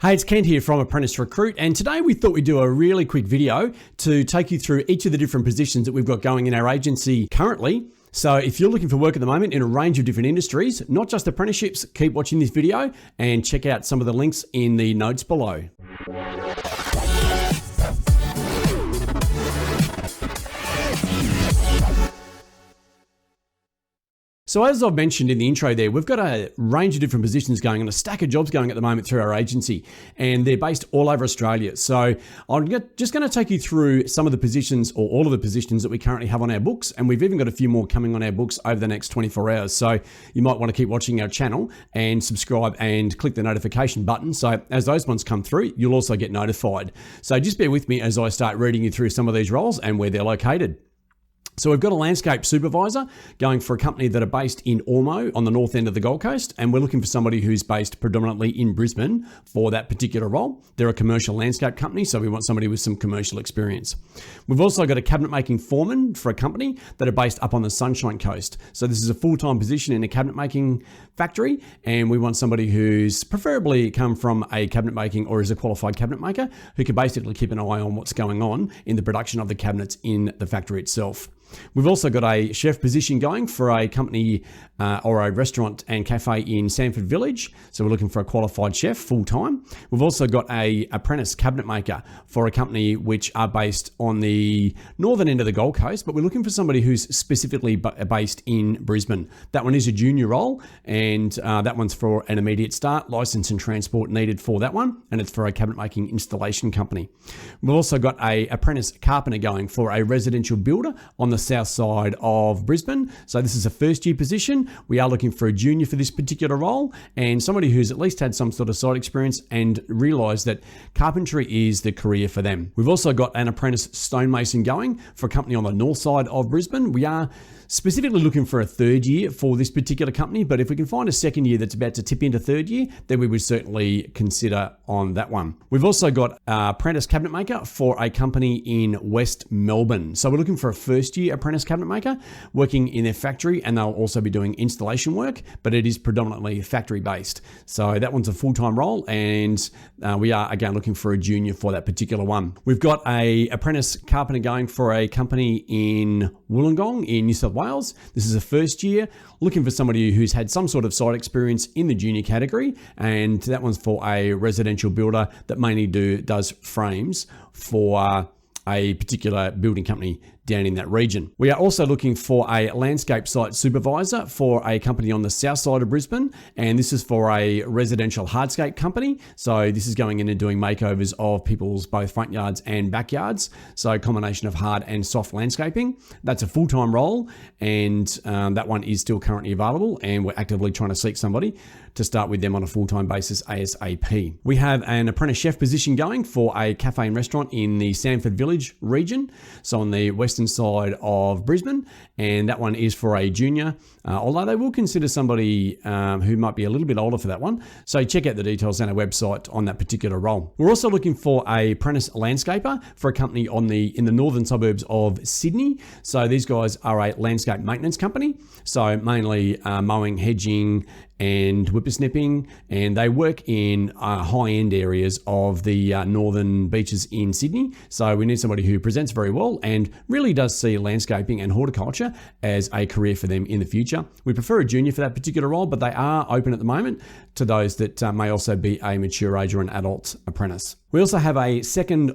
Hey, it's Kent here from Apprentice Recruit, and today we thought we'd do a really quick video to take you through each of the different positions that we've got going in our agency currently. So if you're looking for work at the moment in a range of different industries, not just apprenticeships, keep watching this video and check out some of the links in the notes below. So as I've mentioned in the intro there, we've got a range of different positions going and a stack of jobs going at the moment through our agency, and they're based all over Australia. So I'm just going to take you through some of the positions or all of the positions that we currently have on our books, and we've even got a few more coming on our books over the next 24 hours. So you might want to keep watching our channel and subscribe and click the notification button. So as those ones come through, you'll also get notified. So just bear with me as I start reading you through some of these roles and where they're located. So we've got a landscape supervisor going for a company that are based in Ormo on the north end of the Gold Coast, and we're looking for somebody who's based predominantly in Brisbane for that particular role. They're a commercial landscape company, so we want somebody with some commercial experience. We've also got a cabinetmaking foreman for a company that are based up on the Sunshine Coast. So this is a full-time position in a cabinetmaking factory, and we want somebody who's preferably come from a cabinetmaking or is a qualified cabinet maker who can basically keep an eye on what's going on in the production of the cabinets in the factory itself. We've also got a chef position going for a company or a restaurant and cafe in Samford Village. So we're looking for a qualified chef full-time. We've also got a apprentice cabinet maker for a company which are based on the northern end of the Gold Coast, but we're looking for somebody who's specifically based in Brisbane. That one is a junior role, and that one's for an immediate start. License and transport needed for that one, and it's for a cabinet making installation company. We've also got a apprentice carpenter going for a residential builder on the south side of Brisbane. So this is a first year position. We are looking for a junior for this particular role and somebody who's at least had some sort of site experience and realised that carpentry is the career for them. We've also got an apprentice stonemason going for a company on the north side of Brisbane. We are specifically looking for a third year for this particular company, but if we can find a second year that's about to tip into third year, then we would certainly consider on that one. We've also got apprentice cabinet maker for a company in West Melbourne. So we're looking for a first year apprentice cabinet maker working in their factory, and they'll also be doing installation work, but it is predominantly factory based. So that one's a full-time role, and we are again looking for a junior for that particular one. We've got a apprentice carpenter going for a company in Wollongong in New South Wales. This is a first year, looking for somebody who's had some sort of site experience in the junior category, and that one's for a residential builder that mainly does frames for a particular building company down in that region. We are also looking for a landscape site supervisor for a company on the south side of Brisbane, and this is for a residential hardscape company. So this is going in and doing makeovers of people's both front yards and backyards. So a combination of hard and soft landscaping. That's a full-time role, and that one is still currently available, and we're actively trying to seek somebody to start with them on a full-time basis ASAP. We have an apprentice chef position going for a cafe and restaurant in the Samford Village region, so on the western side of Brisbane, and that one is for a junior, although they will consider somebody who might be a little bit older for that one. So check out the details on our website on that particular role. We're also looking for a apprentice landscaper for a company in the northern suburbs of Sydney. So these guys are a landscape maintenance company, so mainly mowing, hedging, and whippersnipping, and they work in high-end areas of the northern beaches in Sydney. So we need somebody who presents very well and really does see landscaping and horticulture as a career for them in the future. We prefer a junior for that particular role, but they are open at the moment to those that may also be a mature age or an adult apprentice. We also have a second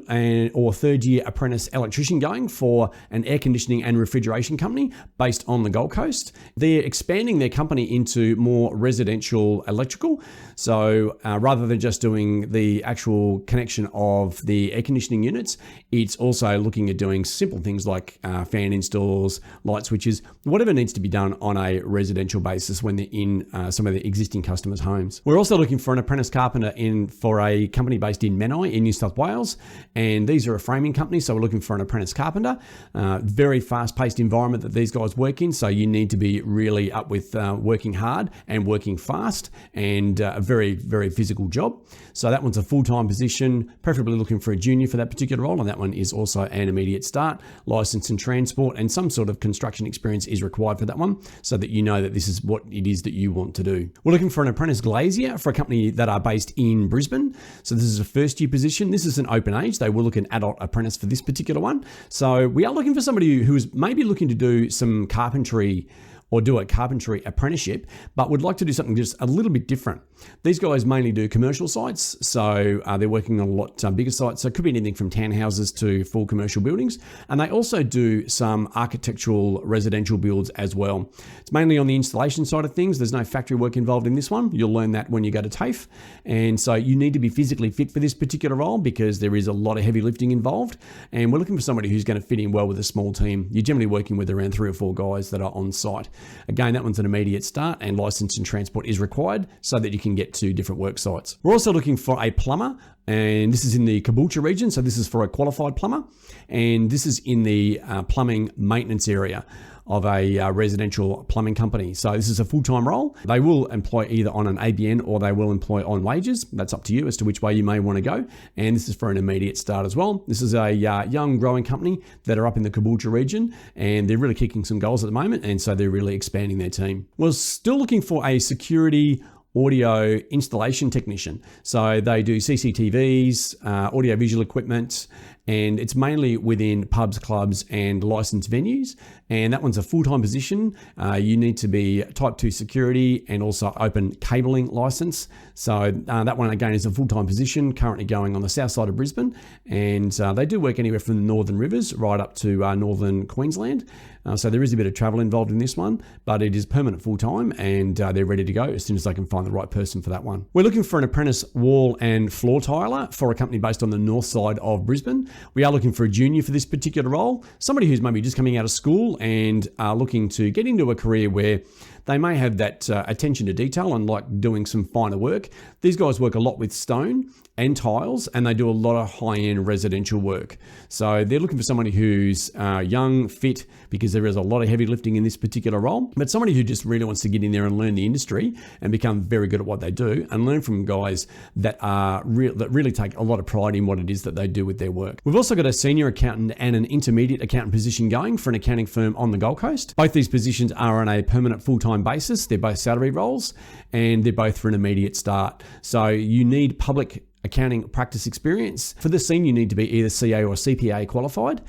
or third year apprentice electrician going for an air conditioning and refrigeration company based on the Gold Coast. They're expanding their company into more residential electrical. So rather than just doing the actual connection of the air conditioning units, it's also looking at doing simple things like fan installs, light switches, whatever needs to be done on a residential basis when they're in some of the existing customers' homes. We're also looking for an apprentice carpenter for a company based in Menai in New South Wales, and these are a framing company, so we're looking for an apprentice carpenter. Very fast-paced environment that these guys work in, so you need to be really up with working hard and working fast, and a very, very physical job. So that one's a full-time position, preferably looking for a junior for that particular role, and that one is also an immediate start. License and transport and some sort of construction experience is required for that one, so that you know that this is what it is that you want to do. We're looking for an apprentice glazier Glazier for a company that are based in Brisbane. So this is a first year position. This is an open age. They will look an adult apprentice for this particular one. So we are looking for somebody who is maybe looking to do some carpentry or do a carpentry apprenticeship, but would like to do something just a little bit different. These guys mainly do commercial sites, so they're working on a lot bigger sites. So it could be anything from townhouses to full commercial buildings. And they also do some architectural residential builds as well. It's mainly on the installation side of things. There's no factory work involved in this one. You'll learn that when you go to TAFE. And so you need to be physically fit for this particular role because there is a lot of heavy lifting involved. And we're looking for somebody who's going to fit in well with a small team. You're generally working with around 3 or 4 guys that are on site. Again, that one's an immediate start, and license and transport is required so that you can get to different work sites. We're also looking for a plumber, and this is in the Caboolture region. So this is for a qualified plumber, and this is in the plumbing maintenance area of a residential plumbing company. So this is a full-time role. They will employ either on an ABN or they will employ on wages. That's up to you as to which way you may want to go. And this is for an immediate start as well. This is a young growing company that are up in the Caboolture region, and they're really kicking some goals at the moment. And so they're really expanding their team. We're still looking for a security audio installation technician. So they do CCTVs, audio visual equipment, and it's mainly within pubs, clubs, and licensed venues. And that one's a full-time position. You need to be Type 2 security and also open cabling license. So that one, again, is a full-time position, currently going on the south side of Brisbane. And they do work anywhere from the Northern Rivers right up to northern Queensland. So there is a bit of travel involved in this one, but it is permanent full-time, and they're ready to go as soon as they can find the right person for that one. We're looking for an apprentice wall and floor tiler for a company based on the north side of Brisbane. We are looking for a junior for this particular role, somebody who's maybe just coming out of school and are looking to get into a career where they may have that attention to detail and like doing some finer work. These guys work a lot with stone and tiles, and they do a lot of high-end residential work. So they're looking for somebody who's young, fit, because there is a lot of heavy lifting in this particular role, but somebody who just really wants to get in there and learn the industry and become very good at what they do, and learn from guys that are that really take a lot of pride in what it is that they do with their work. We've also got a senior accountant and an intermediate accountant position going for an accounting firm on the Gold Coast. Both these positions are on a permanent full-time basis. They're both salary roles, and they're both for an immediate start. So you need public accounting practice experience. For the senior, you need to be either CA or CPA qualified,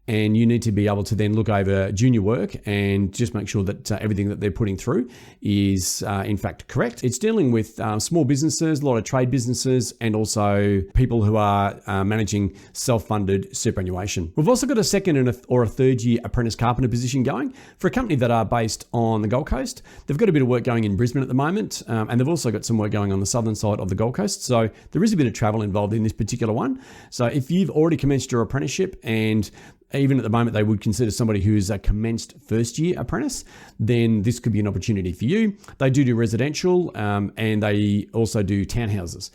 and you need to be able to then look over junior work and just make sure that everything that they're putting through is in fact correct. It's dealing with small businesses, a lot of trade businesses, and also people who are managing self-funded superannuation. We've also got a second or a third year apprentice carpenter position going for a company that are based on the Gold Coast. They've got a bit of work going in Brisbane at the moment, and they've also got some work going on the southern side of the Gold Coast. So there is a bit of travel involved in this particular one. So if you've already commenced your apprenticeship, and even at the moment they would consider somebody who's a commenced first year apprentice, then this could be an opportunity for you. They do residential, and they also do townhouses.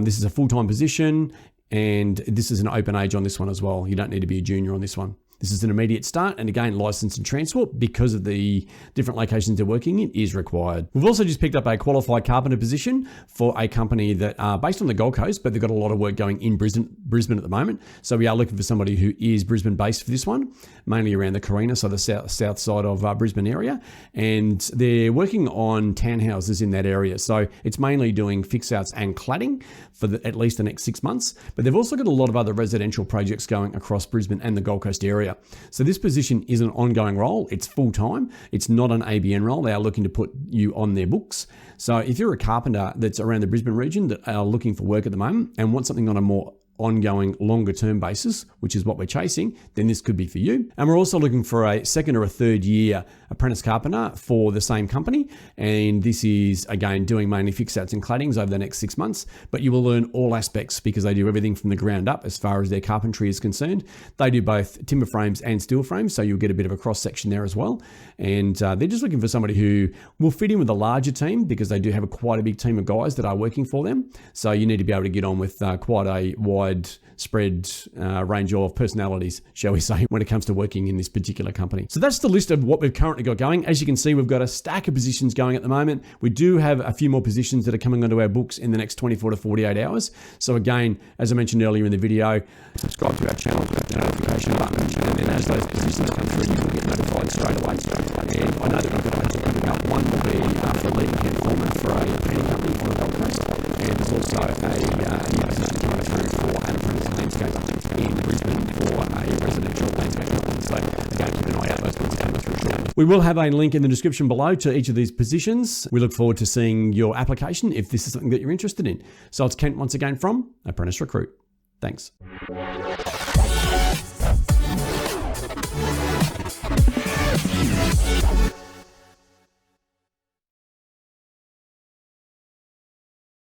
This is a full-time position, and this is an open age on this one as well. You don't need to be a junior on this one. This is an immediate start, and again, license and transport, because of the different locations they're working in, is required. We've also just picked up a qualified carpenter position for a company that are based on the Gold Coast, but they've got a lot of work going in Brisbane at the moment. So we are looking for somebody who is Brisbane based for this one, mainly around the Carina, so the south side of Brisbane area. And they're working on townhouses in that area. So it's mainly doing fix-outs and cladding for at least the next 6 months. But they've also got a lot of other residential projects going across Brisbane and the Gold Coast area. So this position is an ongoing role. It's full-time. It's not an ABN role. They are looking to put you on their books. So if you're a carpenter that's around the Brisbane region that are looking for work at the moment and want something on a more ongoing longer term basis, which is what we're chasing, then this could be for you. And we're also looking for a second or a third year apprentice carpenter for the same company. And this is, again, doing mainly fix-outs and claddings over the next 6 months, but you will learn all aspects because they do everything from the ground up as far as their carpentry is concerned. They do both timber frames and steel frames, so you'll get a bit of a cross-section there as well. And they're just looking for somebody who will fit in with a larger team because they do have quite a big team of guys that are working for them. So you need to be able to get on with quite a wide spread range of personalities, shall we say, when it comes to working in this particular company. So that's the list of what we've currently got going. As you can see, we've got a stack of positions going at the moment. We do have a few more positions that are coming onto our books in the next 24 to 48 hours. So again, as I mentioned earlier in the video, subscribe to our channel, to the notification button, and then as those positions come through, you will get notified straight away. And I know that we've got up. One will be the leading head foreman for a painting company from the Gold Coast, and there's also a new position coming through for an apprentice landscape in Brisbane for a residential landscape company. So again, keep an eye out, those ones coming through shortly. We will have a link in the description below to each of these positions. We look forward to seeing your application if this is something that you're interested in. So it's Kent once again from Apprentice Recruit. Thanks.